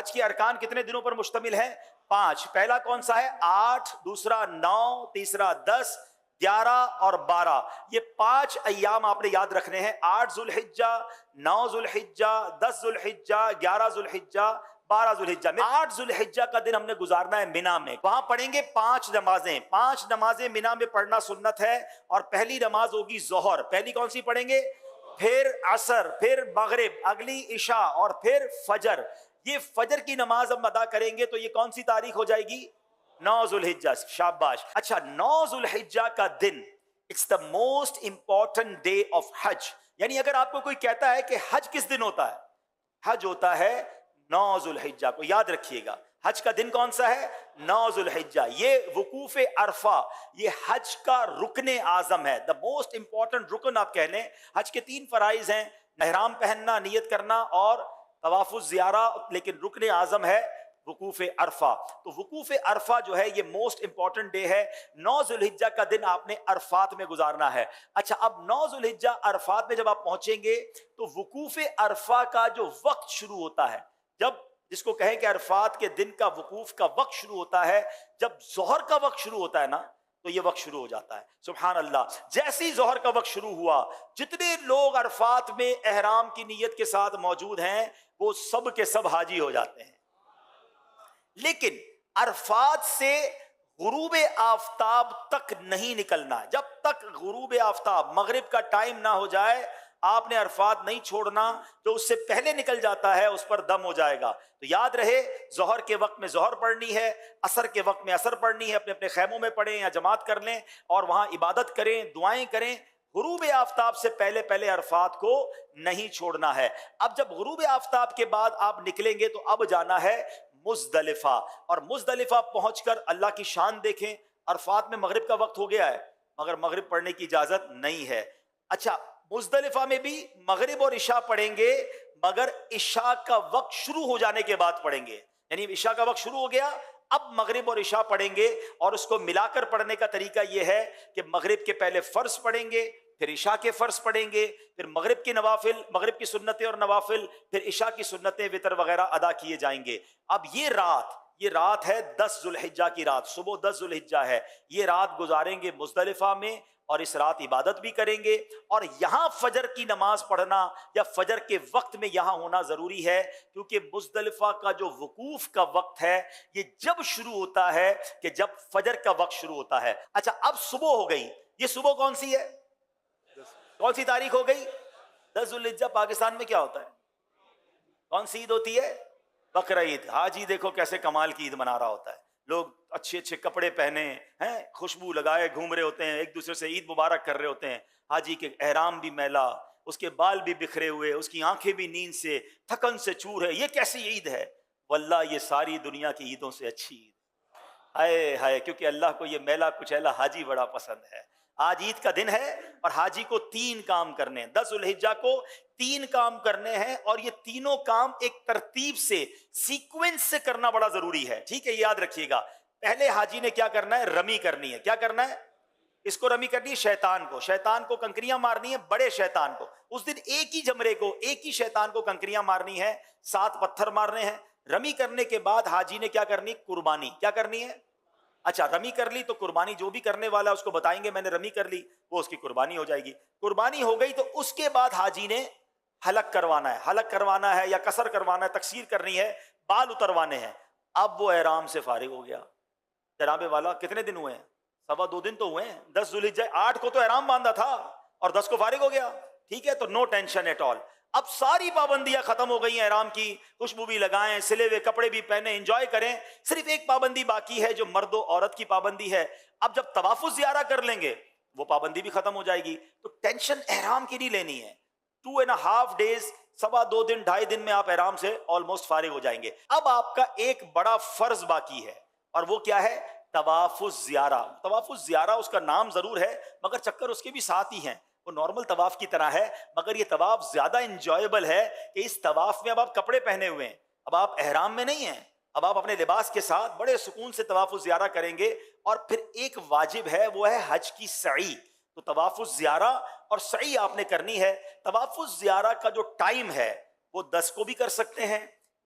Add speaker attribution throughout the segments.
Speaker 1: حج کے ارکان کتنے دنوں پر مشتمل ہے؟ 5۔ پہلا کون سا ہے؟ 8، دوسرا 9، تیسرا 10، 11 اور 12۔ یہ 5 ایام آپ نے یاد رکھنے ہیں، 8 ذوالحجہ، 9 ذوالحجہ، 10 ذوالحجہ، 11 ذوالحجہ، 12 ذوالحجہ میں 8 ذوالحجہ کا دن ہم نے گزارنا ہے مینا میں۔ وہاں پڑھیں گے 5 نمازیں، 5 نمازیں مینا میں پڑھنا سنت ہے۔ اور پہلی نماز ہوگی ظہر، پہلی کون سی پڑھیں گے؟ پھر عصر، پھر مغرب، اگلی عشاء اور پھر فجر۔ یہ فجر کی نماز ہم ادا کریں گے تو یہ کون سی تاریخ ہو جائے گی؟ 9 ذوالحجہ۔ شاباش۔ اچھا 9 ذوالحجہ کا دن it's the most important day of حج، یعنی اگر آپ کو کوئی کہتا ہے کہ حج کس دن ہوتا ہے، حج ہوتا ہے 9 ذوالحجہ کو، یاد رکھیے گا حج کا دن کون سا ہے؟ 9 ذوالحجہ۔ یہ وقوف عرفہ یہ حج کا رکن اعظم ہے، دا موسٹ امپورٹنٹ رکن آپ کہہ لیں۔ حج کے 3 فرائض ہیں، احرام پہننا، نیت کرنا اور طواف الزیارہ، لیکن رکن اعظم ہے وقوف عرفہ۔ تو وقوف عرفہ جو ہے یہ موسٹ امپورٹنٹ ڈے ہے۔ 9 ذوالحجہ کا دن آپ نے عرفات میں گزارنا ہے۔ اچھا اب 9 ذوالحجہ عرفات میں جب آپ پہنچیں گے تو وقوف عرفہ کا جو وقت شروع ہوتا ہے، جب جس کو کہیں کہ عرفات کے دن کا وقوف کا وقت شروع ہوتا ہے، جب ظہر کا وقت شروع ہوتا ہے نا تو یہ وقت شروع ہو جاتا ہے۔ سبحان اللہ۔ جیسے ہی ظہر کا وقت شروع ہوا، جتنے لوگ عرفات میں احرام کی نیت کے ساتھ موجود ہیں وہ سب کے سب حاجی ہو جاتے ہیں۔ لیکن عرفات سے غروب آفتاب تک نہیں نکلنا، جب تک غروب آفتاب مغرب کا ٹائم نہ ہو جائے آپ نے عرفات نہیں چھوڑنا، جو اس سے پہلے نکل جاتا ہے اس پر دم ہو جائے گا۔ تو یاد رہے ظہر کے وقت میں ظہر پڑھنی ہے، عصر کے وقت میں عصر پڑھنی ہے، اپنے اپنے خیموں میں پڑھیں یا جماعت کر لیں اور وہاں عبادت کریں، دعائیں کریں۔ غروب آفتاب سے پہلے پہلے عرفات کو نہیں چھوڑنا ہے۔ اب جب غروب آفتاب کے بعد آپ نکلیں گے تو اب جانا ہے مزدلفہ، اور مزدلفہ پہنچ کر اللہ کی شان دیکھیں۔ عرفات میں مغرب کا وقت ہو گیا ہے مگر مغرب پڑھنے کی اجازت نہیں ہے۔ اچھا مزدلفہ میں بھی مغرب اور عشاء پڑھیں گے مگر عشاء کا وقت شروع ہو جانے کے بعد پڑھیں گے، یعنی عشاء کا وقت شروع ہو گیا اب مغرب اور عشاء پڑھیں گے، اور اس کو ملا کر پڑھنے کا طریقہ یہ ہے کہ مغرب کے پہلے فرض پڑھیں گے، پھر عشاء کے فرض پڑھیں گے، پھر مغرب کی نوافل، مغرب کی سنتیں اور نوافل، پھر عشاء کی سنتیں وتر وغیرہ ادا کیے جائیں گے۔ اب یہ رات ہے 10 ذوالحجہ کی رات، صبح 10 ذوالحجہ ہے، یہ رات گزاریں گے مزدلفہ میں، اور اس رات عبادت بھی کریں گے۔ اور یہاں فجر کی نماز پڑھنا یا فجر کے وقت میں یہاں ہونا ضروری ہے، کیونکہ مزدلفہ کا جو وقوف کا وقت ہے یہ جب شروع ہوتا ہے کہ جب فجر کا وقت شروع ہوتا ہے۔ اچھا اب صبح ہو گئی، یہ صبح کون سی ہے؟ کون سی تاریخ ہو گئی؟ 10 ذوالحجہ۔ پاکستان میں کیا ہوتا ہے؟ کون سی عید ہوتی ہے؟ بقرعید۔ حاجی دیکھو کیسے کمال کی عید منا رہا ہوتا ہے، لوگ اچھے اچھے کپڑے پہنے ہیں، خوشبو لگائے گھوم رہے ہوتے ہیں، ایک دوسرے سے عید مبارک کر رہے ہوتے ہیں۔ حاجی کے احرام بھی میلا، اس کے بال بھی بکھرے ہوئے، اس کی آنکھیں بھی نیند سے تھکن سے چور ہے، یہ کیسی عید ہے؟ واللہ یہ ساری دنیا کی عیدوں سے اچھی عید، ہائے ہائے، کیونکہ اللہ کو یہ میلا کچیلا حاجی بڑا پسند ہے۔ آج عید کا دن ہے اور حاجی کو 3 کام کرنے ہیں، 10 ذوالحجہ کو 3 کام کرنے ہیں، اور یہ تینوں کام ایک ترتیب سے سیکوینس سے کرنا بڑا ضروری ہے، ٹھیک ہے؟ یاد رکھیے گا۔ پہلے حاجی نے کیا کرنا ہے؟ رمی کرنی ہے۔ کیا کرنا ہے؟ اس کو رمی کرنی ہے شیطان کو کنکریاں مارنی ہے، بڑے شیطان کو۔ اس دن ایک ہی جمرے کو، ایک ہی شیطان کو کنکریاں مارنی ہے، 7 پتھر مارنے ہیں۔ رمی کرنے کے بعد حاجی نے کیا کرنی؟ قربانی۔ کیا کرنی ہے؟ اچھا رمی کر لی تو قربانی، جو بھی کرنے والا اس کو بتائیں گے میں نے رمی کر لی، وہ اس کی قربانی ہو جائے گی۔ قربانی ہو گئی تو اس کے بعد حاجی نے حلق کروانا ہے یا قصر کروانا ہے، تقصیر کرنی ہے، بال اتروانے ہیں۔ اب وہ احرام سے فارغ ہو گیا۔ جناب والا کتنے دن ہوئے ہیں؟ 2.25 دن تو ہوئے ہیں۔ 10 ذوالحجہ 8 کو تو احرام باندھا تھا اور 10 کو فارغ ہو گیا، ٹھیک ہے؟ تو نو ٹینشن ایٹ آل۔ اب ساری پابندیاں ختم ہو گئی ہیں احرام کی، خوشبو بھی لگائیں، سلے ہوئے کپڑے بھی پہنے، انجوائے کریں۔ صرف ایک پابندی باقی ہے جو مرد و عورت کی پابندی ہے۔ اب جب طواف الزیارہ کر لیں گے وہ پابندی بھی ختم ہو جائے گی، تو ٹینشن احرام کی نہیں لینی ہے۔ 2.5 days، 2.25 دن، 2.5 دن میں آپ احرام سے آلموسٹ فارغ ہو جائیں گے۔ اب آپ کا ایک بڑا فرض باقی ہے، اور وہ کیا ہے؟ طواف الزیارہ۔ طواف الزیارہ اس کا نام ضرور ہے مگر چکر اس کے بھی ساتھ ہی ہیں، وہ نارمل طواف کی طرح ہے، مگر یہ طواف زیادہ انجوائبل ہے کہ اس طواف میں اب آپ کپڑے پہنے ہوئے ہیں، اب آپ احرام میں نہیں ہیں، اب آپ اپنے لباس کے ساتھ بڑے سکون سے طواف الزیارہ کریں گے۔ اور پھر ایک واجب ہے، وہ ہے حج کی سعی۔ تو طواف الزیارہ اور سعی آپ نے کرنی ہے۔ طواف الزیارہ کا جو ٹائم ہے وہ 10 کو بھی کر سکتے ہیں،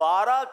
Speaker 1: 12